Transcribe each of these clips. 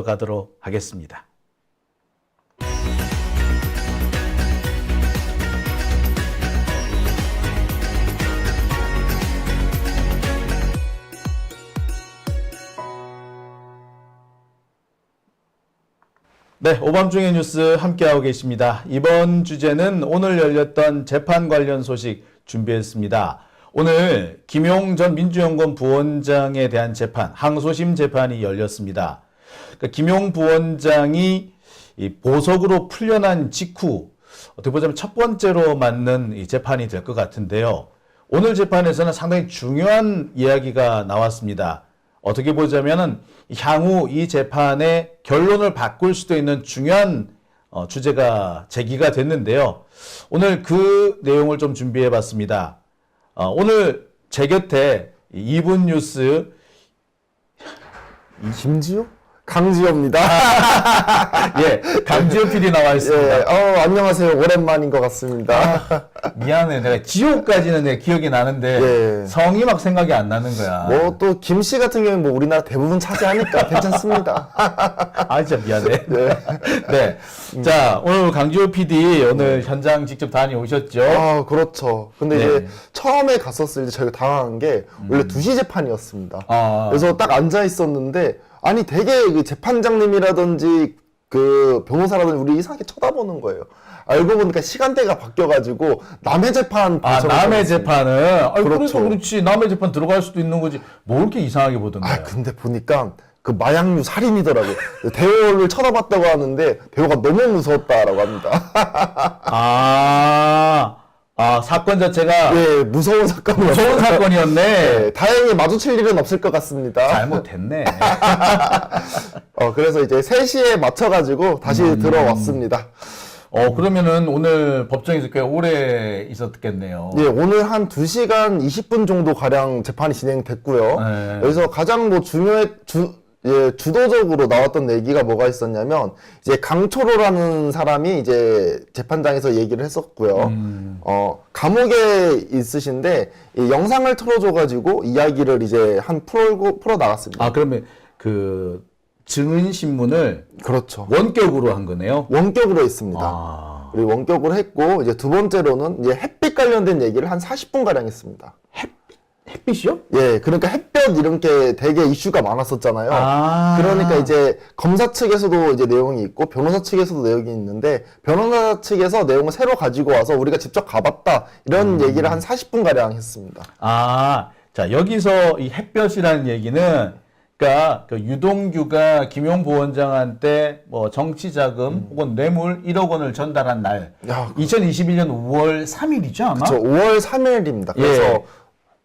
가도록 하겠습니다. 네, 오밤중의 뉴스 함께하고 계십니다. 이번 주제는 오늘 열렸던 재판 관련 소식 준비했습니다. 오늘 김용 전 민주연구원 부원장에 대한 재판, 항소심 재판이 열렸습니다. 그러니까 김용 부원장이 이 보석으로 풀려난 직후 어떻게 보자면 첫 번째로 맞는 이 재판이 될 것 같은데요. 오늘 재판에서는 상당히 중요한 이야기가 나왔습니다. 어떻게 보자면은 향후 이 재판의 결론을 바꿀 수도 있는 중요한 주제가 제기가 됐는데요. 오늘 그 내용을 좀 준비해 봤습니다. 오늘 제 곁에 2분 뉴스 김지호? 강지호입니다. 예, 강지호 PD 나와 있습니다. 예, 안녕하세요. 오랜만인 것 같습니다. 미안해. 내가 지호까지는 내 기억이 나는데 예. 성이 막 생각이 안 나는 거야. 뭐 또 김씨 같은 경우는 뭐 우리나라 대부분 차지하니까 괜찮습니다. 아, 진짜 미안해. 네. 자, 오늘 강지호 PD 오늘 현장 직접 다녀오셨죠? 아, 그렇죠. 근데 네. 이제 처음에 갔었을 때 저희가 당황한 게 원래 2시 재판이었습니다. 아. 그래서 딱 앉아 있었는데 아니 되게 그 재판장님이라든지 그 변호사라든지 우리 이상하게 쳐다보는 거예요. 알고 보니까 시간대가 바뀌어가지고 남의 재판 남의 재판은 아니, 그렇죠. 그래서 그렇지 남의 재판 들어갈 수도 있는 거지 뭘 이렇게 이상하게 보던가요? 아 근데 보니까 그 마약류 살인이더라고요. 배우를 쳐다봤다고 하는데 배우가 너무 무서웠다라고 합니다. 사건 자체가 예, 무서운 사건이었어요. 무서운 사건이었네. 네, 다행히 마주칠 일은 없을 것 같습니다. 잘못됐네. 그래서 이제 3시에 맞춰가지고 다시 들어왔습니다. 그러면은 오늘 법정에서 꽤 오래 있었겠네요. 예, 오늘 한 2시간 20분 정도 가량 재판이 진행됐고요. 네. 여기서 가장 뭐 주도적으로 나왔던 얘기가 뭐가 있었냐면, 이제 강초로라는 사람이 이제 재판장에서 얘기를 했었고요. 감옥에 있으신데, 이 영상을 틀어줘가지고 이야기를 이제 풀어 나갔습니다. 그러면 그 증인 신문을 그렇죠. 원격으로 한 거네요. 원격으로 했습니다. 그리고 원격으로 했고, 이제 두 번째로는 이제 햇빛 관련된 얘기를 한 40분가량 했습니다. 햇빛이요? 예, 그러니까 햇볕 이런 게 되게 이슈가 많았었잖아요. 그러니까 이제 검사 측에서도 이제 내용이 있고 변호사 측에서도 내용이 있는데 변호사 측에서 내용을 새로 가지고 와서 우리가 직접 가봤다 이런 얘기를 한 40분가량 했습니다. 자, 여기서 이 햇볕이라는 얘기는 그러니까 그 유동규가 김용 부원장한테 뭐 정치 자금 혹은 뇌물 1억 원을 전달한 날 2021년 5월 3일이죠, 아마? 그렇죠. 5월 3일입니다. 그래서 예.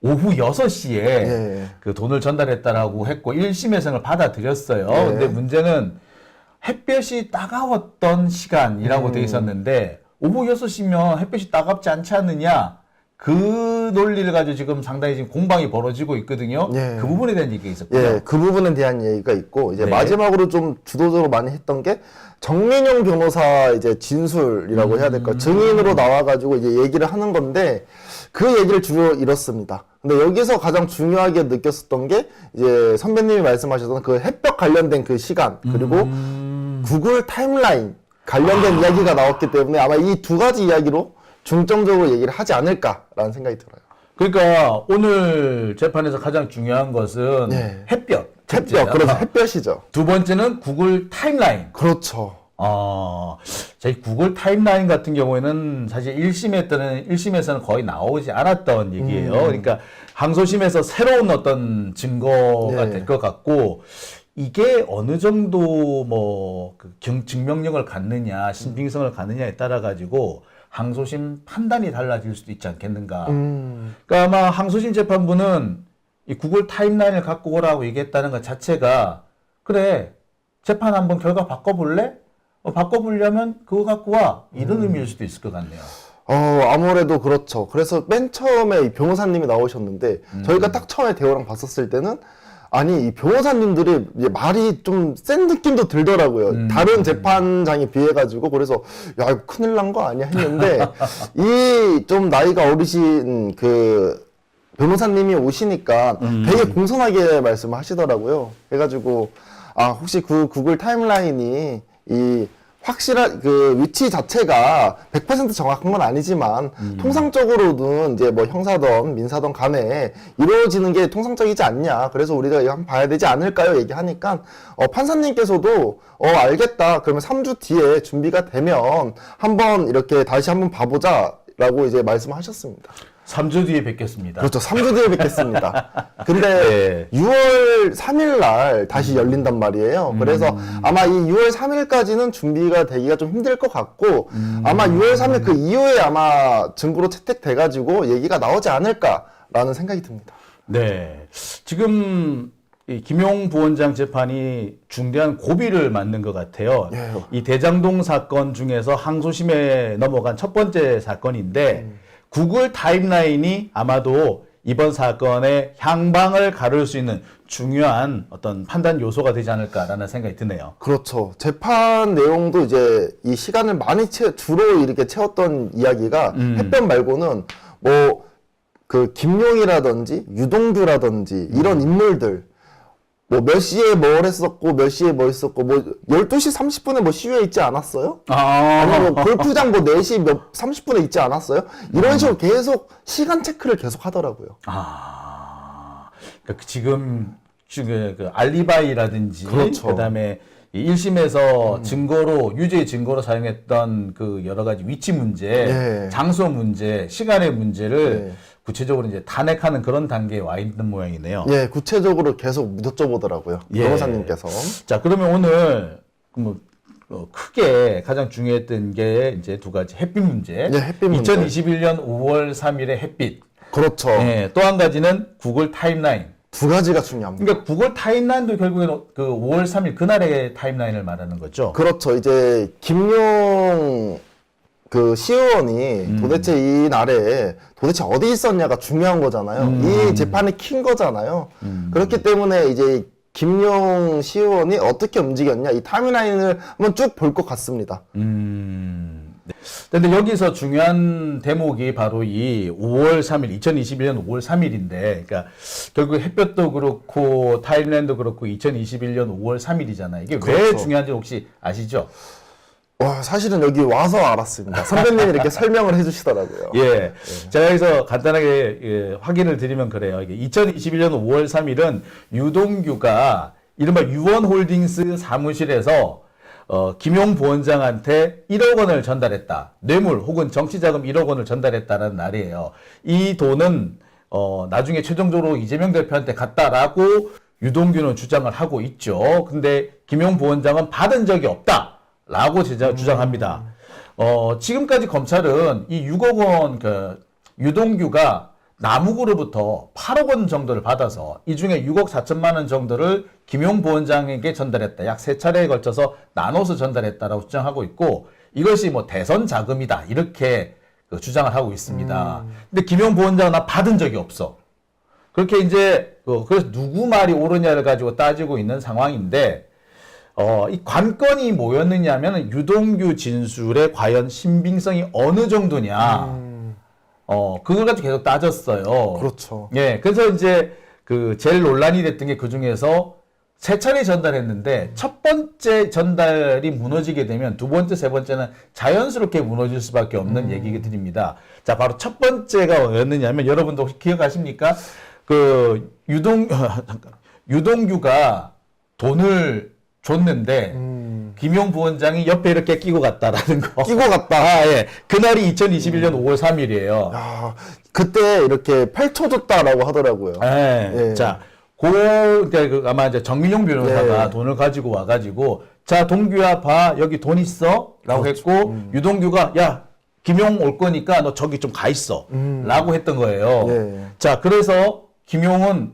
오후 6시에 예. 그 돈을 전달했다라고 했고 1심에서는 받아들였어요. 예. 근데 문제는 햇볕이 따가웠던 시간이라고 돼 있었는데 오후 6시면 햇볕이 따갑지 않지 않느냐? 그 논리를 가지고 지금 상당히 지금 공방이 벌어지고 있거든요. 예. 그 부분에 대한 얘기가 있었고요. 예, 그 부분에 대한 얘기가 있고 이제 네. 마지막으로 좀 주도적으로 많이 했던 게 정민용 변호사 이제 진술이라고 해야 될까요? 증인으로 나와가지고 이제 얘기를 하는 건데 그 얘기를 주로 이뤘습니다. 근데 여기서 가장 중요하게 느꼈었던 게 이제 선배님이 말씀하셨던 그 햇볕 관련된 그 시간 그리고 구글 타임라인 관련된 이야기가 나왔기 때문에 아마 이 두 가지 이야기로 중점적으로 얘기를 하지 않을까라는 생각이 들어요. 그러니까 오늘 재판에서 가장 중요한 것은 네. 햇볕. 햇볕, 그래서 햇볕이죠. 두 번째는 구글 타임라인. 그렇죠. 저희 구글 타임라인 같은 경우에는 사실 1심에서는 거의 나오지 않았던 얘기예요. 그러니까 항소심에서 새로운 어떤 증거가 네. 될 것 같고, 이게 어느 정도 그 증명력을 갖느냐, 신빙성을 갖느냐에 따라 가지고 항소심 판단이 달라질 수도 있지 않겠는가. 그러니까 아마 항소심 재판부는 이 구글 타임라인을 갖고 오라고 얘기했다는 것 자체가 그래, 재판 한번 결과 바꿔볼래? 바꿔보려면 그거 갖고 와. 이런 의미일 수도 있을 것 같네요. 아무래도 그렇죠. 그래서 맨 처음에 이 변호사님이 나오셨는데 저희가 딱 처음에 대호랑 봤었을 때는 아니 이 변호사님들이 이제 말이 좀 센 느낌도 들더라고요. 다른 재판장에 비해 가지고 그래서 야 이거 큰일 난 거 아니야 했는데 이 좀 나이가 어리신 그 변호사님이 오시니까 되게 공손하게 말씀을 하시더라고요. 그래가지고 혹시 그 구글 타임라인이 이 확실한 그 위치 자체가 100% 정확한 건 아니지만 통상적으로는 이제 뭐 형사든 민사든 간에 이루어지는 게 통상적이지 않냐. 그래서 우리가 이거 한번 봐야 되지 않을까요? 얘기하니까 판사님께서도 알겠다. 그러면 3주 뒤에 준비가 되면 한번 이렇게 다시 한번 봐보자라고 이제 말씀하셨습니다. 3주 뒤에 뵙겠습니다. 그렇죠. 3주 뒤에 뵙겠습니다. 근데 6월 3일 날 다시 열린단 말이에요. 그래서 아마 이 6월 3일까지는 준비가 되기가 좀 힘들 것 같고 아마 6월 3일 그 이후에 아마 증거로 채택돼가지고 얘기가 나오지 않을까라는 생각이 듭니다. 네. 지금 이 김용 부원장 재판이 중대한 고비를 맞는 것 같아요. 예. 이 대장동 사건 중에서 항소심에 넘어간 첫 번째 사건인데 구글 타임라인이 아마도 이번 사건의 향방을 가를 수 있는 중요한 어떤 판단 요소가 되지 않을까라는 생각이 드네요. 그렇죠. 재판 내용도 이제 이 시간을 많이 주로 이렇게 채웠던 이야기가 햇볕 말고는 뭐 그 김용이라든지 유동규라든지 이런 인물들 뭐 몇 시에 뭘 했었고 몇 시에 뭐 했었고 뭐 12시 30분에 뭐 시위에 있지 않았어요? 아니면 뭐 골프장 뭐 4시 30분에 있지 않았어요? 이런 식으로 계속 시간 체크를 계속 하더라고요. 그러니까 지금 그 알리바이라든지 그렇죠. 그다음에 1심에서 증거로 유죄 증거로 사용했던 그 여러 가지 위치 문제, 예. 장소 문제, 시간의 문제를 예. 구체적으로 이제 탄핵하는 그런 단계에 와 있는 모양이네요. 예, 구체적으로 계속 여쭤보더라고요. 예. 변호사님께서. 자, 그러면 오늘 뭐 크게 가장 중요했던 게 이제 두 가지 햇빛 문제. 예, 햇빛 문제. 2021년 5월 3일의 햇빛. 그렇죠. 예, 또 한 가지는 구글 타임라인. 두 가지가 중요합니다. 그러니까 구글 타임라인도 결국에는 그 5월 3일 그날의 타임라인을 말하는 거죠. 그렇죠. 이제 김용 그 시의원이 도대체 이 날에 도대체 어디 있었냐가 중요한 거잖아요. 이 재판이 킨 거잖아요. 그렇기 때문에 이제 김용 시의원이 어떻게 움직였냐 이 타임라인을 한번 쭉 볼 것 같습니다. 근데 여기서 중요한 대목이 바로 이 5월 3일, 2021년 5월 3일인데, 그러니까 결국 햇볕도 그렇고 타임라인도 그렇고 2021년 5월 3일이잖아요. 이게 왜 그렇죠. 중요한지 혹시 아시죠? 사실은 여기 와서 알았습니다. 선배님이 이렇게 설명을 해주시더라고요. 예. 제가 여기서 간단하게 확인을 드리면 그래요. 이게 2021년 5월 3일은 유동규가 이른바 유원홀딩스 사무실에서 김용 부원장한테 1억 원을 전달했다. 뇌물 혹은 정치자금 1억 원을 전달했다라는 날이에요. 이 돈은 나중에 최종적으로 이재명 대표한테 갔다라고 유동규는 주장을 하고 있죠. 근데 김용 부원장은 받은 적이 없다라고 주장합니다. 지금까지 검찰은 이 6억 원 유동규가 남욱으로부터 8억 원 정도를 받아서 이 중에 6억 4천만 원 정도를 김용 부원장에게 전달했다. 약 3차례에 걸쳐서 나눠서 전달했다라고 주장하고 있고 이것이 뭐 대선 자금이다. 이렇게 주장을 하고 있습니다. 근데 김용 부원장은 나 받은 적이 없어. 그렇게 이제 그래서 누구 말이 옳으냐를 가지고 따지고 있는 상황인데 이 관건이 뭐였느냐면 유동규 진술의 과연 신빙성이 어느 정도냐. 그걸 가지고 계속 따졌어요. 그렇죠. 예, 그래서 이제 제일 논란이 됐던 게 그 중에서 3차례 전달했는데 첫 번째 전달이 무너지게 되면 두 번째, 세 번째는 자연스럽게 무너질 수밖에 없는 얘기들입니다. 자, 바로 첫 번째가 뭐였느냐면 여러분도 혹시 기억하십니까? 유동규가 돈을 줬는데 김용 부원장이 옆에 이렇게 끼고 갔다라는 거. 끼고 갔다. 예. 그날이 2021년 5월 3일이에요. 야, 그때 이렇게 펼쳐줬다라고 하더라고요. 예. 예. 자, 그러니까 아마 이제 정민용 변호사가 예. 돈을 가지고 와가지고, 자, 동규야, 봐, 여기 돈 있어? 라고 그렇죠. 했고, 유동규가, 야, 김용 올 거니까 너 저기 좀 가 있어. 라고 했던 거예요. 예. 자, 그래서 김용은,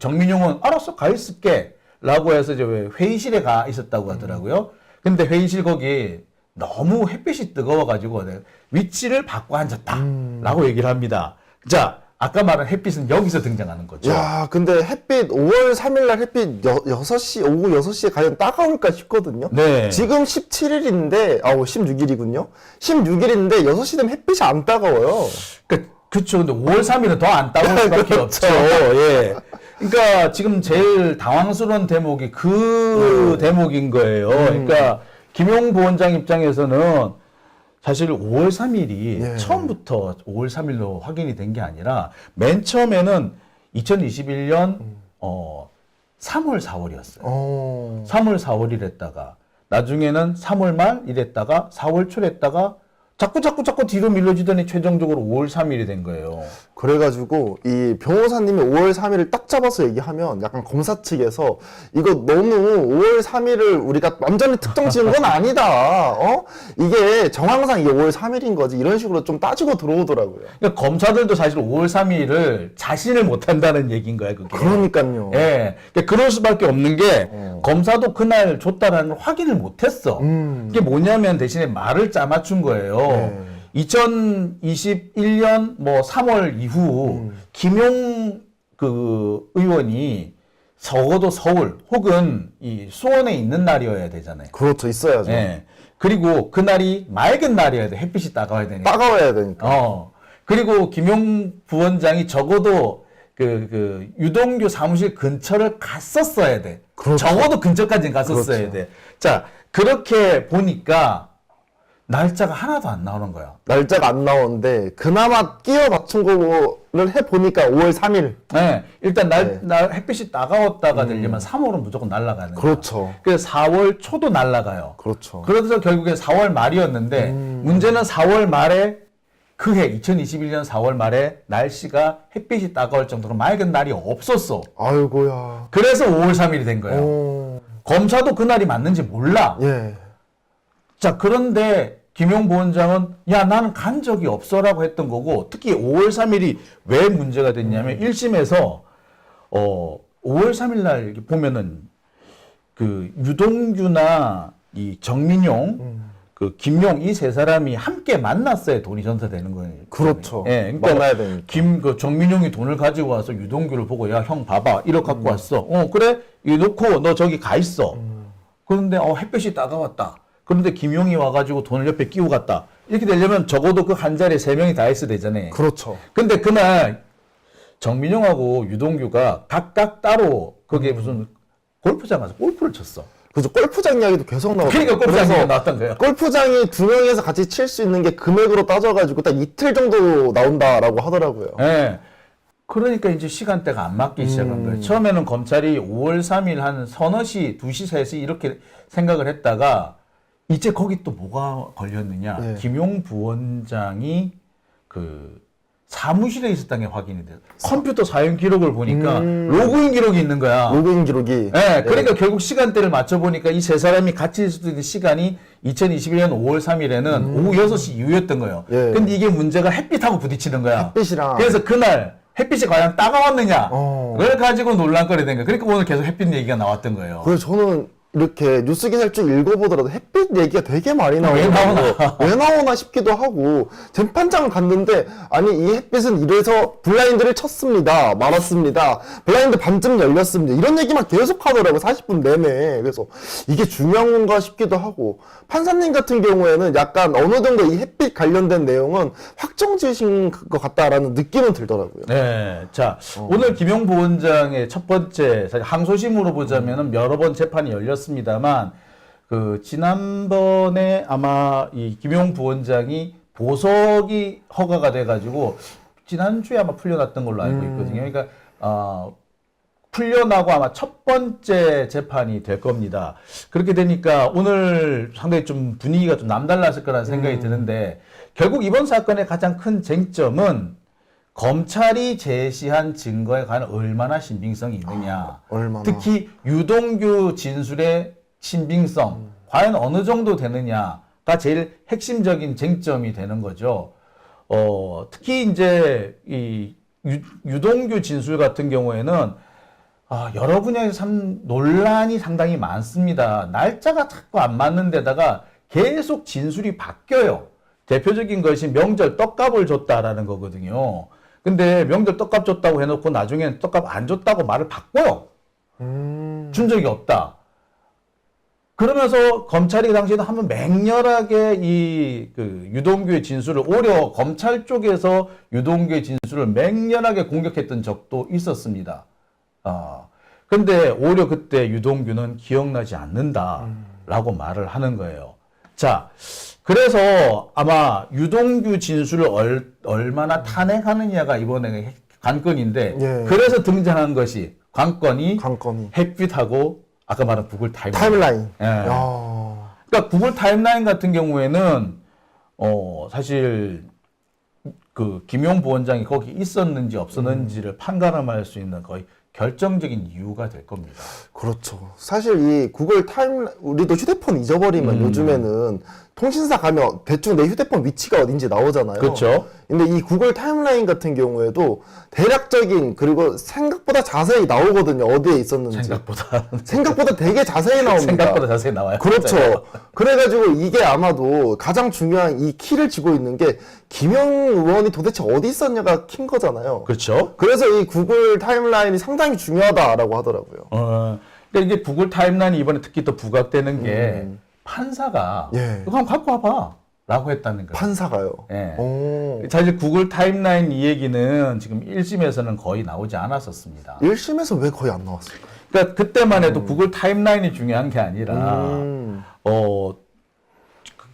정민용은 알았어, 가 있을게. 라고 해서 이제 회의실에 가 있었다고 하더라고요. 근데 회의실 거기 너무 햇빛이 뜨거워가지고 위치를 바꿔 앉았다. 라고 얘기를 합니다. 자, 아까 말한 햇빛은 여기서 등장하는 거죠. 야, 근데 햇빛 5월 3일 날 햇빛 6시 오후 6시에 과연 따가울까 싶거든요. 네. 지금 17일인데 16일이군요. 16일인데 6시 되면 햇빛이 안 따가워요. 그쵸. 근데 5월 3일은 더 안 따가울 수밖에 그렇죠. 없죠. 예. 그러니까 지금 제일 당황스러운 대목이 그 대목인 거예요. 그러니까 김용 부원장 입장에서는 사실 5월 3일이 예. 처음부터 5월 3일로 확인이 된 게 아니라 맨 처음에는 2021년 3월 4월이었어요. 3월 4월 이랬다가 나중에는 3월 말 이랬다가 4월 초 했다가 자꾸 뒤로 밀려지더니 최종적으로 5월 3일이 된 거예요. 그래가지고 이 변호사님이 5월 3일을 딱 잡아서 얘기하면 약간 검사 측에서 이거 너무 5월 3일을 우리가 완전히 특정 지은 건 아니다. 이게 정황상 이게 5월 3일인 거지. 이런 식으로 좀 따지고 들어오더라고요. 그러니까 검사들도 사실 5월 3일을 자신을 못 한다는 얘기인 거예요, 그게. 그러니까요. 예. 그러니까 그럴 수밖에 없는 게 검사도 그날 줬다라는 걸 확인을 못 했어. 그게 뭐냐면 대신에 말을 짜맞춘 거예요. 2021년 뭐 3월 이후 김용 그 의원이 적어도 서울 혹은 이 수원에 있는 날이어야 되잖아요. 그렇죠. 있어야죠. 예. 그리고 그날이 맑은 날이어야 돼. 햇빛이 따가워야 되니까. 따가워야 되니까. 그리고 김용 부원장이 적어도 그 유동규 사무실 근처를 갔었어야 돼. 그렇죠. 적어도 근처까지는 갔었어야 그렇죠. 돼. 자, 그렇게 보니까 날짜가 하나도 안 나오는 거야. 날짜가 안 나오는데 그나마 끼워 맞춘 거를 해보니까 5월 3일. 네, 일단 햇빛이 따가웠다가 되려면 3월은 무조건 날아가는 거야. 그렇죠. 그래서 4월 초도 날아가요. 그렇죠. 그래서 결국에 4월 말이었는데 문제는 4월 말에 그해 2021년 4월 말에 날씨가 햇빛이 따가울 정도로 맑은 날이 없었어. 아이고야. 그래서 5월 3일이 된 거예요. 검사도 그날이 맞는지 몰라. 예. 자, 그런데 김용 부원장은 야, 나는 간 적이 없어라고 했던 거고, 특히 5월 3일이 왜 문제가 됐냐면 1심에서 5월 3일 날 이렇게 보면은 그 유동규나 이 정민용 그 김용 이 세 사람이 함께 만났어야 돈이 전달되는 거예요. 그렇죠. 예, 그러니까 만나야 되니까. 그 정민용이 돈을 가지고 와서 유동규를 보고 야, 형 봐봐. 1억 갖고 왔어. 그래. 이거 놓고 너 저기 가 있어. 그런데 햇빛이 따가웠다. 그런데 김용이 와가지고 돈을 옆에 끼고 갔다. 이렇게 되려면 적어도 그 한 자리에 3명이 다 있어야 되잖아요. 그렇죠. 근데 그날 정민용하고 유동규가 각각 따로 거기에 무슨 골프장 가서 골프를 쳤어. 그죠. 골프장 이야기도 계속 나오고. 그러니까 골프장 얘기가 나왔던 거예요. 골프장이 2명에서 같이 칠 수 있는 게 금액으로 따져가지고 딱 이틀 정도 나온다라고 하더라고요. 예. 그러니까 이제 시간대가 안 맞기 시작한 거예요. 처음에는 검찰이 5월 3일 한 서너 시, 2시, 3시 이렇게 생각을 했다가 이제 거기 또 뭐가 걸렸느냐. 네. 김용 부원장이 그 사무실에 있었다는 게 확인이 돼요. 컴퓨터 사용 기록을 보니까 로그인 기록이 있는 거야. 로그인 기록이. 네, 그러니까 결국 시간대를 맞춰보니까 이 세 사람이 같이 있을 수 있는 시간이 2021년 5월 3일에는 오후 6시 이후였던 거예요. 예. 근데 이게 문제가 햇빛하고 부딪히는 거야. 햇빛이랑. 그래서 그날 햇빛이 과연 따가웠느냐. 어. 그걸 가지고 논란거리 된 거예요. 그러니까 오늘 계속 햇빛 얘기가 나왔던 거예요. 그래서 저는 이렇게 뉴스 기사를 쭉 읽어보더라도 햇빛 얘기가 되게 많이 왜 나오나? 왜 나오나 싶기도 하고 재판장을 갔는데 아니 이 햇빛은 이래서 블라인드를 쳤습니다 말았습니다 블라인드 반쯤 열렸습니다 이런 얘기만 계속 하더라고 40분 내내. 그래서 이게 중요한 건가 싶기도 하고 판사님 같은 경우에는 약간 어느 정도 이 햇빛 관련된 내용은 확정 지으신 것 같다라는 느낌은 들더라고요. 네. 자, 오늘 김용 부원장의 첫 번째, 사실 항소심으로 보자면은 여러 번 재판이 열렸습니다만, 그, 지난번에 아마 이 김용 부원장이 보석이 허가가 돼가지고, 지난주에 아마 풀려났던 걸로 알고 있거든요. 그러니까, 풀려나고 아마 첫 번째 재판이 될 겁니다. 그렇게 되니까 오늘 상당히 좀 분위기가 좀 남달랐을 거라는 생각이 드는데, 결국 이번 사건의 가장 큰 쟁점은 검찰이 제시한 증거에 관한 얼마나 신빙성이 있느냐. 얼마나. 특히 유동규 진술의 신빙성, 과연 어느 정도 되느냐가 제일 핵심적인 쟁점이 되는 거죠. 특히 이제 이 유동규 진술 같은 경우에는 여러 분야에서 참 논란이 상당히 많습니다. 날짜가 자꾸 안 맞는 데다가 계속 진술이 바뀌어요. 대표적인 것이 명절 떡값을 줬다라는 거거든요. 근데 명절 떡값 줬다고 해놓고 나중에는 떡값 안 줬다고 말을 바꿔요. 준 적이 없다. 그러면서 검찰이 그 당시에도 한번 맹렬하게 그 유동규의 진술을 오히려 검찰 쪽에서 유동규의 진술을 맹렬하게 공격했던 적도 있었습니다. 근데 오히려 그때 유동규는 기억나지 않는다라고 말을 하는 거예요. 자, 그래서 아마 유동규 진술을 얼마나 탄핵하느냐가 이번에 관건인데, 예. 그래서 등장한 것이 관건이 관건이. 햇빛하고 아까 말한 구글 타임라인. 타임라인. 예. 야. 그러니까 구글 타임라인 같은 경우에는 사실 그 김용 부원장이 거기 있었는지 없었는지를 판가름할 수 있는 거의 결정적인 이유가 될 겁니다. 그렇죠. 사실 이 구글 타임, 우리도 휴대폰 잊어버리면 요즘에는 통신사 가면 대충 내 휴대폰 위치가 어딘지 나오잖아요. 그렇죠. 근데 이 구글 타임라인 같은 경우에도 대략적인, 그리고 생각보다 자세히 나오거든요. 어디에 있었는지. 생각보다 되게 자세히 나옵니다. 생각보다 자세히 나와요. 그렇죠. 맞아요. 그래가지고 이게 아마도 가장 중요한 이 키를 쥐고 있는 게 김영 의원이 도대체 어디 있었냐가 킨 거잖아요. 그렇죠. 그래서 이 구글 타임라인이 상당히 중요하다라고 하더라고요. 그러니까 이게 구글 타임라인이 이번에 특히 또 부각되는 게 판사가 예. 이거 한번 갖고 와봐 라고 했다는 거예요. 판사가요. 예. 오. 사실 구글 타임라인 이 얘기는 지금 1심에서는 거의 나오지 않았었습니다. 1심에서 왜 거의 안 나왔을까요? 그러니까 그때만 해도 구글 타임라인이 중요한 게 아니라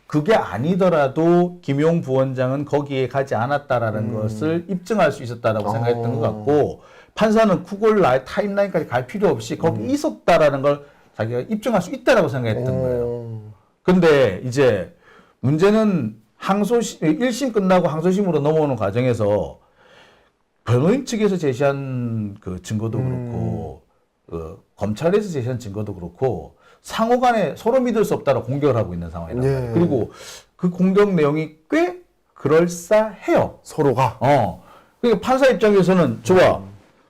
그게 아니더라도 김용 부원장은 거기에 가지 않았다라는 것을 입증할 수 있었다라고 생각했던 것 같고, 판사는 구글 타임라인까지 갈 필요 없이 거기 있었다라는 걸 자기가 입증할 수 있다라고 생각했던 거예요. 근데 이제 문제는 1심 끝나고 항소심으로 넘어오는 과정에서 변호인 측에서 제시한 그 증거도 그렇고, 검찰에서 제시한 증거도 그렇고, 상호 간에 서로 믿을 수 없다고 공격을 하고 있는 상황이란 말이에요. 예. 그리고 그 공격 내용이 꽤 그럴싸해요. 서로가. 그러니까 판사 입장에서는 좋아.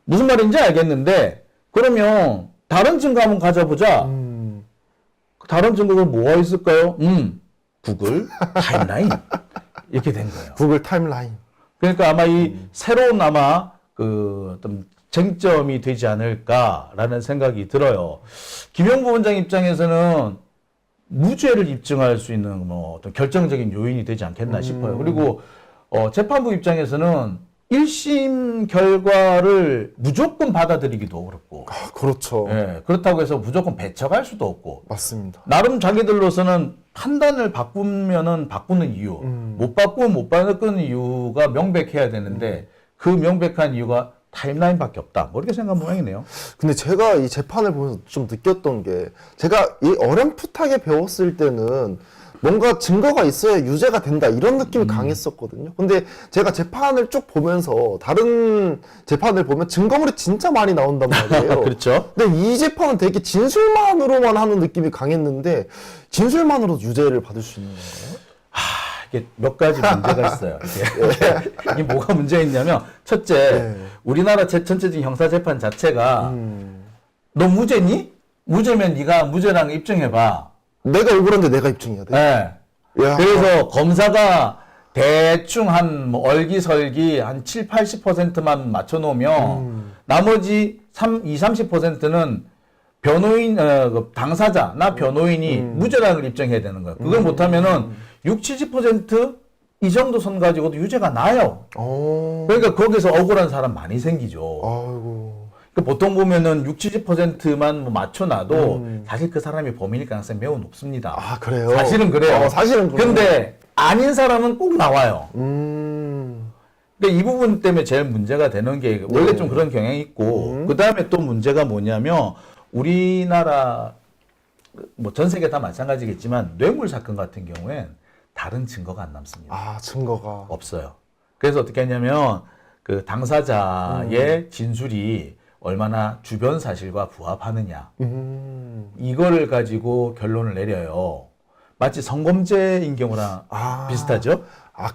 무슨 말인지 알겠는데, 그러면 다른 증거 한번 가져보자. 다른 증거가 뭐가 있을까요? 구글 타임라인. 이렇게 된 거예요. 구글 타임라인. 그러니까 아마 이 새로운 아마 그 어떤 쟁점이 되지 않을까라는 생각이 들어요. 김용 부원장 입장에서는 무죄를 입증할 수 있는 뭐 어떤 결정적인 요인이 되지 않겠나 싶어요. 그리고 재판부 입장에서는 1심 결과를 무조건 받아들이기도 어렵고, 그렇죠. 예, 그렇다고 해서 무조건 배척할 수도 없고, 맞습니다. 나름 자기들로서는 판단을 바꾸면은 바꾸는 이유, 못 바꾸면 못 바꾸는 이유가 명백해야 되는데 그 명백한 이유가 타임라인밖에 없다. 뭐 이렇게 생각한 모양이네요. 근데 제가 이 재판을 보면서 좀 느꼈던 게, 제가 이 어렴풋하게 배웠을 때는 뭔가 증거가 있어야 유죄가 된다 이런 느낌이 강했었거든요. 근데 제가 재판을 쭉 보면서 다른 재판을 보면 증거물이 진짜 많이 나온단 말이에요. 그렇죠. 근데 이 재판은 되게 진술만으로만 하는 느낌이 강했는데, 진술만으로 유죄를 받을 수 있는 건가요? 이게 몇 가지 문제가 있어요. 이게 뭐가 문제가 있냐면, 첫째, 우리나라 전체적인 형사재판 자체가 너 무죄니? 무죄면 네가 무죄라는 거 입증해봐. 내가 억울한데 내가 입증해야 돼. 네. 야. 그래서 검사가 대충 한 뭐 얼기설기 한 7, 80%만 맞춰놓으면 나머지 30%는 변호인, 그 당사자, 나 변호인이 무죄라는 걸 입증해야 되는 거예요. 그걸 못하면은 60, 70%이 정도 선 가지고도 유죄가 나요. 그러니까 거기서 억울한 사람 많이 생기죠. 아이고. 그러니까 보통 보면은 60, 70%만 뭐 맞춰놔도 사실 그 사람이 범인일 가능성이 매우 높습니다. 아, 그래요? 사실은 그래요. 사실은 그래요. 근데 아닌 사람은 꼭 나와요. 근데 이 부분 때문에 제일 문제가 되는 게 원래 좀 그런 경향이 있고, 그 다음에 또 문제가 뭐냐면 우리나라 뭐 전 세계 다 마찬가지겠지만 뇌물 사건 같은 경우엔 다른 증거가 안 남습니다. 아, 증거가. 없어요. 그래서 어떻게 하냐면 그 당사자의 진술이 얼마나 주변 사실과 부합하느냐, 이거를 가지고 결론을 내려요. 마치 성범죄인 경우랑 비슷하죠?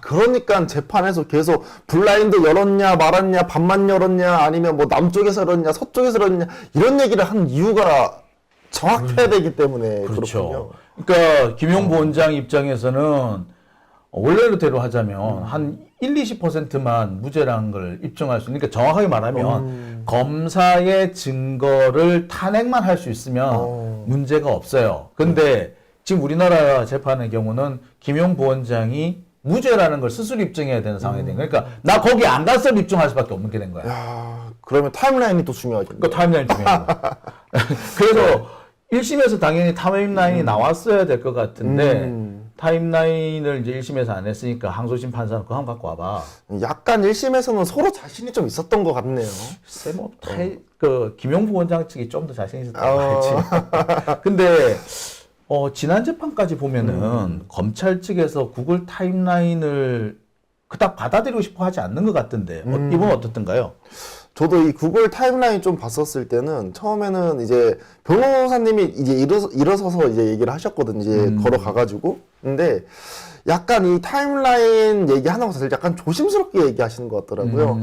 그러니까 재판에서 계속 블라인드 열었냐 말았냐, 반만 열었냐, 아니면 뭐 남쪽에서 열었냐 서쪽에서 열었냐 이런 얘기를 한 이유가 정확해야 되기 때문에. 그렇죠. 그렇군요. 그러니까 김용 부원장 입장에서는 원래대로 하자면 한 1, 20%만 무죄라는 걸 입증할 수 있는, 그러니까 정확하게 말하면 검사의 증거를 탄핵만 할 수 있으면 문제가 없어요. 근데 지금 우리나라 재판의 경우는 김용 부원장이 무죄라는 걸 스스로 입증해야 되는 상황이 된 거야. 그러니까 나 거기 안 갔을 입증할 수밖에 없는 게 된 거야. 야, 그러면 타임라인이 또 중요하겠네. 그 타임라인 중요한 거. 그래서 1심에서 당연히 타임라인이 나왔어야 될 것 같은데 타임라인을 이제 1심에서 안 했으니까 항소심 판사는 그거 한번 갖고 와봐. 약간 1심에서는 서로 자신이 좀 있었던 것 같네요. 글쎄 그 김용부 원장 측이 좀 더 자신 있었다고 했지. 근데 지난 재판까지 보면은 검찰 측에서 구글 타임라인을 그닥 받아들이고 싶어 하지 않는 것 같던데 이번 어떻던가요? 저도 이 구글 타임라인 좀 봤었을 때는 처음에는 이제 변호사님이 이제 일어서서 이제 얘기를 하셨거든요. 이제 걸어가가지고. 근데 약간 이 타임라인 얘기하는 것을 약간 조심스럽게 얘기하시는 것 같더라고요.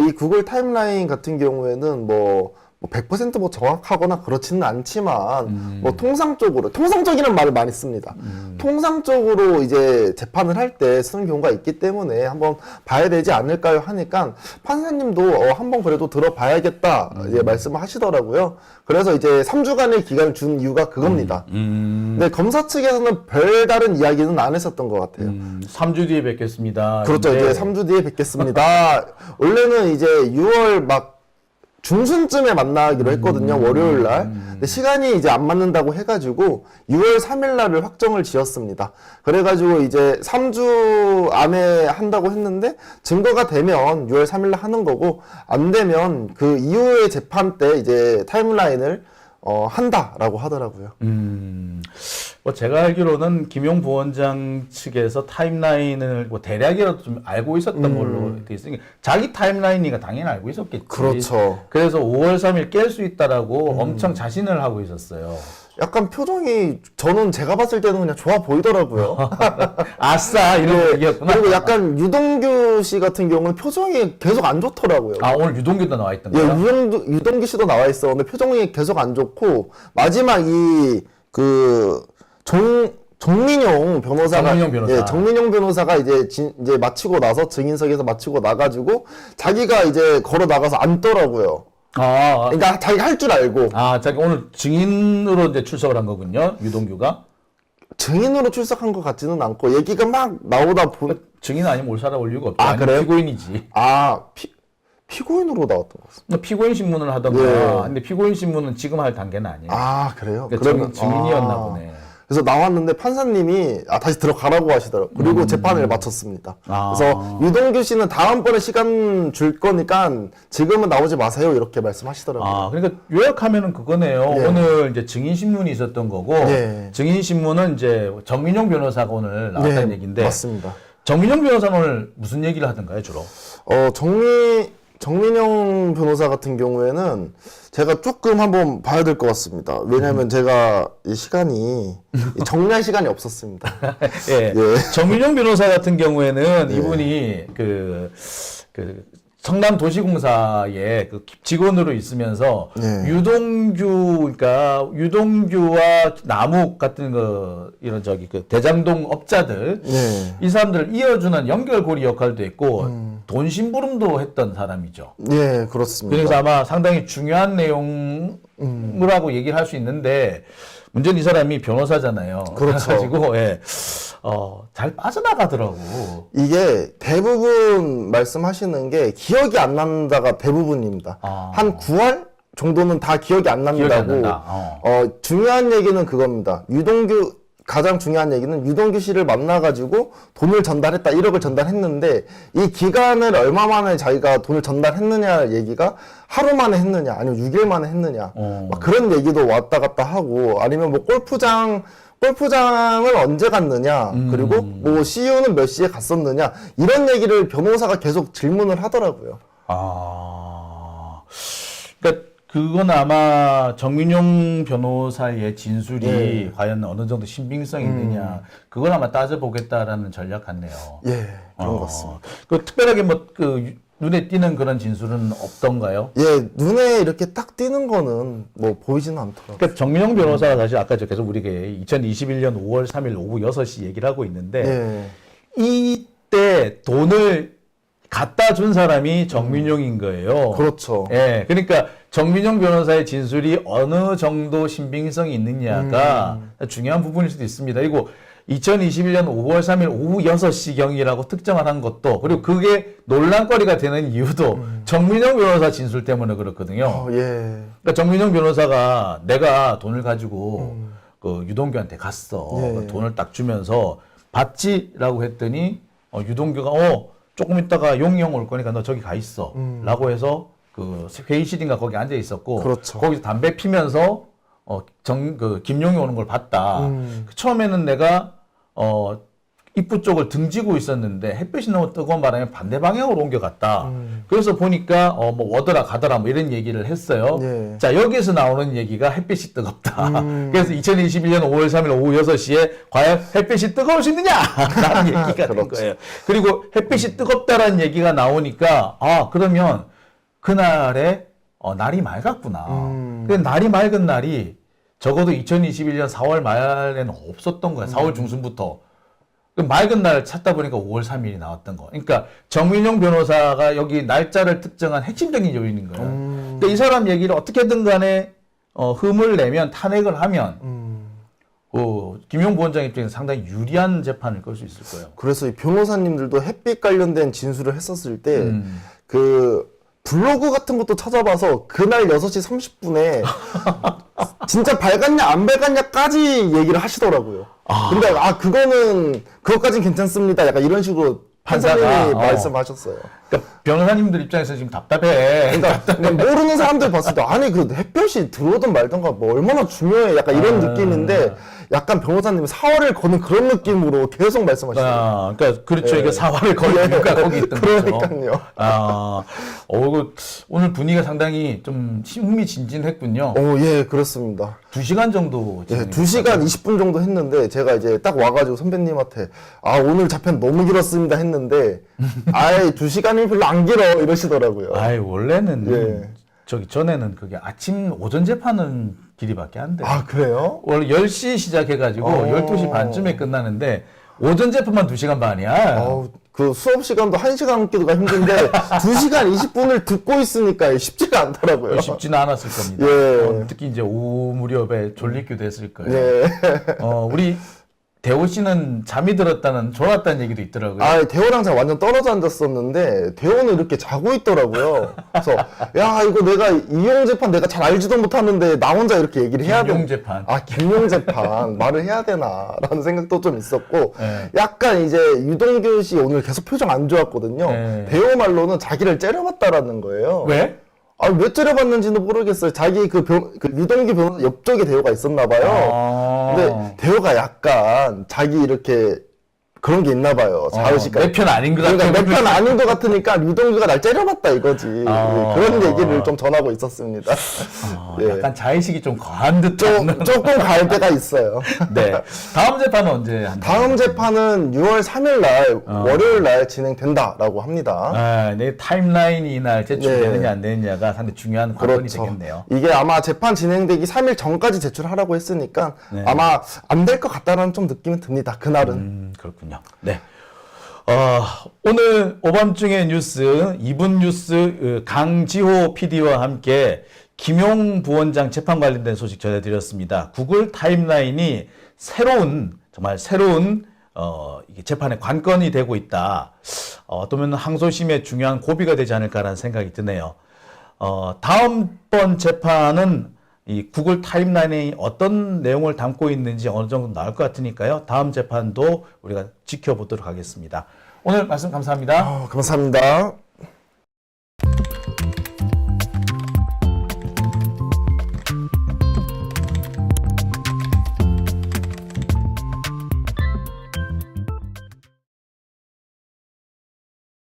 이 구글 타임라인 같은 경우에는 뭐 100% 뭐 정확하거나 그렇지는 않지만 뭐 통상적이라는 말을 많이 씁니다. 통상적으로 이제 재판을 할 때 쓰는 경우가 있기 때문에 한번 봐야 되지 않을까요 하니까 판사님도 한번 그래도 들어봐야겠다 이제 말씀을 하시더라고요. 그래서 이제 3주간의 기간을 준 이유가 그겁니다. 근데 검사 측에서는 별다른 이야기는 안 했었던 것 같아요. 3주 뒤에 뵙겠습니다. 그렇죠. 근데 이제 3주 뒤에 뵙겠습니다. 원래는 이제 6월 막 중순쯤에 만나기로 했거든요. 월요일 날. 근데 시간이 이제 안 맞는다고 해가지고 6월 3일 날을 확정을 지었습니다. 그래가지고 이제 3주 안에 한다고 했는데 증거가 되면 6월 3일 날 하는 거고 안 되면 그 이후의 재판 때 이제 타임라인을 한다라고 하더라고요. 뭐 제가 알기로는 김용 부원장 측에서 타임라인을 뭐 대략이라도 좀 알고 있었던 걸로 돼 있으니까 자기 타임라인이니까 당연히 알고 있었겠지. 그렇죠. 그래서 5월 3일 깰 수 있다라고 엄청 자신을 하고 있었어요. 약간 표정이 저는 제가 봤을 때는 그냥 좋아 보이더라고요. 아싸 이런 얘기였구나. 그리고 약간 유동규 씨 같은 경우는 표정이 계속 안 좋더라고요. 아 오늘 유동규도 나와 있던 예, 거야? 유동규 씨도 나와 있었는데 표정이 계속 안 좋고 마지막 정민용 변호사가 정민용 변호사. 예, 정민용 변호사가 이제 마치고 나서 증인석에서 마치고 나가지고 자기가 이제 걸어 나가서 앉더라고요. 그러니까 자기 할 줄 알고. 자기 오늘 증인으로 이제 출석을 한 거군요, 유동규가. 증인으로 출석한 것 같지는 않고 얘기가 막 나오다 보니 증인 아니면 올 사람 올 이유가 없죠. 그래요? 피고인이지. 피고인으로 나왔던 것 같습니다. 피고인 신문을 하던가. 예. 근데 피고인 신문은 지금 할 단계는 아니에요. 그래요? 그러니까 증인이었나 보네. 그래서 나왔는데 판사님이 다시 들어가라고 하시더라고요. 그리고 재판을 마쳤습니다. 그래서 유동규 씨는 다음번에 시간 줄 거니까 지금은 나오지 마세요. 이렇게 말씀하시더라고요. 그러니까 요약하면은 그거네요. 예. 오늘 이제 증인 신문이 있었던 거고 예. 증인 신문은 이제 정민용 변호사가 오늘 나왔다는 얘기인데 맞습니다. 정민용 변호사는 오늘 무슨 얘기를 하던가요, 주로? 정민용 변호사 같은 경우에는 제가 조금 한번 봐야 될 것 같습니다. 왜냐하면 제가 이 시간이 정리할 시간이 없었습니다. 예. 예. 정민용 변호사 같은 경우에는 이분이 성남도시공사의 그 직원으로 있으면서 그러니까 유동규와 남욱 같은 이런 그 대장동 업자들 이 사람들을 이어주는 연결고리 역할도 했고 돈 심부름도 했던 사람이죠. 예, 그렇습니다. 그래서 아마 상당히 중요한 내용이라고 얘기를 할 수 있는데 문제는 이 사람이 변호사잖아요. 그렇죠. 그래가지고 잘 빠져나가더라고. 이게 대부분 말씀하시는 게 기억이 안 난다가 대부분입니다. 한 9월 정도는 다 기억이 안 기억이 안 난다고. 난다. 중요한 얘기는 그겁니다. 가장 중요한 얘기는 유동규 씨를 만나가지고 돈을 전달했다, 1억을 전달했는데 이 기간을 얼마 만에 자기가 돈을 전달했느냐 얘기가 하루 만에 했느냐, 아니면 6일 만에 했느냐, 막 그런 얘기도 왔다 갔다 하고, 아니면 뭐 골프장을 언제 갔느냐, 그리고 뭐 CU는 몇 시에 갔었느냐, 이런 얘기를 변호사가 계속 질문을 하더라고요. 그러니까 그건 아마 정민용 변호사의 진술이 과연 어느 정도 신빙성이 있느냐, 그걸 아마 따져보겠다라는 전략 같네요. 예, 그런 것 같습니다. 특별하게 눈에 띄는 그런 진술은 없던가요? 예, 눈에 이렇게 딱 띄는 거는 뭐 보이지는 않더라고요. 그러니까 정민용 변호사가 사실 아까 계속 우리가 2021년 5월 3일 오후 6시 얘기를 하고 있는데 이때 돈을 갖다 준 사람이 정민용인 거예요. 그렇죠. 예, 그러니까 정민용 변호사의 진술이 어느 정도 신빙성이 있느냐가 중요한 부분일 수도 있습니다. 그리고 2021년 5월 3일 오후 6시경이라고 특정을 한 것도, 그리고 그게 논란거리가 되는 이유도 정민용 변호사 진술 때문에 그렇거든요. 예. 그러니까 정민용 변호사가 내가 돈을 가지고 그 유동규한테 갔어. 예. 그 돈을 딱 주면서 받지라고 했더니 유동규가 조금 있다가 용이 형 올 거니까 너 저기 가 있어. 라고 해서 그 회의실인가 거기 앉아 있었고, 그렇죠. 거기서 담배 피면서 김용이 오는 걸 봤다. 처음에는 내가 입구 쪽을 등지고 있었는데 햇빛이 너무 뜨거운 바람에 반대 방향으로 옮겨갔다. 그래서 보니까 뭐 오더라 가더라 뭐 이런 얘기를 했어요. 예. 자, 여기서 나오는 얘기가 햇빛이 뜨겁다. 그래서 2021년 5월 3일 오후 6시에 과연 햇빛이 뜨거울 수 있느냐? 라는 얘기가 된 그렇죠. 거예요. 그리고 햇빛이 뜨겁다라는 얘기가 나오니까 그러면 그날에 날이 맑았구나. 근데 날이 맑은 날이 적어도 2021년 4월 말에는 없었던 거야. 4월 중순부터. 그 맑은 날 찾다 보니까 5월 3일이 나왔던 거. 그러니까 정민용 변호사가 여기 날짜를 특정한 핵심적인 요인인 거예요. 근데 이 사람 얘기를 어떻게든 간에 흠을 내면, 탄핵을 하면 김용 부원장 입장에서 상당히 유리한 재판을 끌 수 있을 거예요. 그래서 이 변호사님들도 햇빛 관련된 진술을 했었을 때 그 블로그 같은 것도 찾아봐서 그날 6시 30분에 진짜 밝았냐 안 밝았냐까지 얘기를 하시더라고요. 근데 그거는 그것까진 괜찮습니다. 약간 이런 식으로 판사님이 판사가, 말씀하셨어요. 그러니까 변호사님들 입장에서 지금 답답해. 그러니까 모르는 사람들 봤을 때 아니 그 햇볕이 들어오든 말든가 뭐 얼마나 중요해 약간 이런 느낌인데 약간 변호사님이 사활을 거는 그런 느낌으로 계속 말씀하시죠. 그러니까 그렇죠. 예. 이게 사활을 거는 이유가 거기 있던 거죠. 그러니까요. 오늘 분위기가 상당히 좀 흥미진진했군요. 예, 그렇습니다. 2시간 정도. 예, 2시간 20분 정도 했는데 제가 이제 딱 와가지고 선배님한테 오늘 자편 너무 길었습니다 했는데 2시간이 별로 안 길어 이러시더라고요. 원래는 예. 전에는 그게 아침 오전 재판은 길이밖에 안 돼. 그래요? 원래 10시 시작해가지고 12시 반쯤에 끝나는데 오전 재판만 2시간 반이야. 그 수업 시간도 1시간 넘기기가 힘든데 2시간 20분을 듣고 있으니까 쉽지가 않더라고요. 쉽지는 않았을 겁니다. 예. 특히 이제 오후 무렵에 졸리기도 했을 거예요. 예. 우리 대호 씨는 잠이 들었다는, 졸았다는 얘기도 있더라고요. 대호랑 제가 완전 떨어져 앉았었는데 대호는 이렇게 자고 있더라고요. 그래서 이거 내가 이용 재판 내가 잘 알지도 못하는데 나 혼자 이렇게 얘기를 해야 되나? 김용 재판. 김용 재판 말을 해야 되나라는 생각도 좀 있었고 네. 약간 이제 유동규 씨 오늘 계속 표정 안 좋았거든요. 네. 대호 말로는 자기를 째려봤다라는 거예요. 왜? 왜 째려봤는지는 모르겠어요. 자기 그 유동규 변호사 옆쪽에 대호가 있었나 봐요. 근데 대호가 약간 자기 이렇게 그런 게 있나 봐요. 자의식까지. 내 편 아닌 것 같아. 그러니까 내 편 아닌 것 같으니까 유동규가 날 째려봤다 이거지. 그런 얘기를 좀 전하고 있었습니다. 예. 약간 자의식이 좀 과한 듯. 조금 갈 때가 있어요. 네. 다음 재판은 언제 한다? 다음 재판은 6월 3일 날 월요일 날 진행된다라고 합니다. 내 타임라인이 이날 제출되느냐 네. 안 되느냐가 상당히 중요한 관건이 그렇죠. 되겠네요. 이게 아마 재판 진행되기 3일 전까지 제출하라고 했으니까 아마 안 될 것 같다는 좀 느낌이 듭니다. 그날은. 그렇군요. 네. 오늘 오밤중의 뉴스 2분 뉴스 강지호 PD와 함께 김용 부원장 재판 관련된 소식 전해드렸습니다. 구글 타임라인이 정말 새로운 이게 재판의 관건이 되고 있다. 어쩌면 항소심의 중요한 고비가 되지 않을까라는 생각이 드네요. 다음번 재판은 이 구글 타임라인이 어떤 내용을 담고 있는지 어느 정도 나올 것 같으니까요. 다음 재판도 우리가 지켜보도록 하겠습니다. 오늘 말씀 감사합니다. 감사합니다.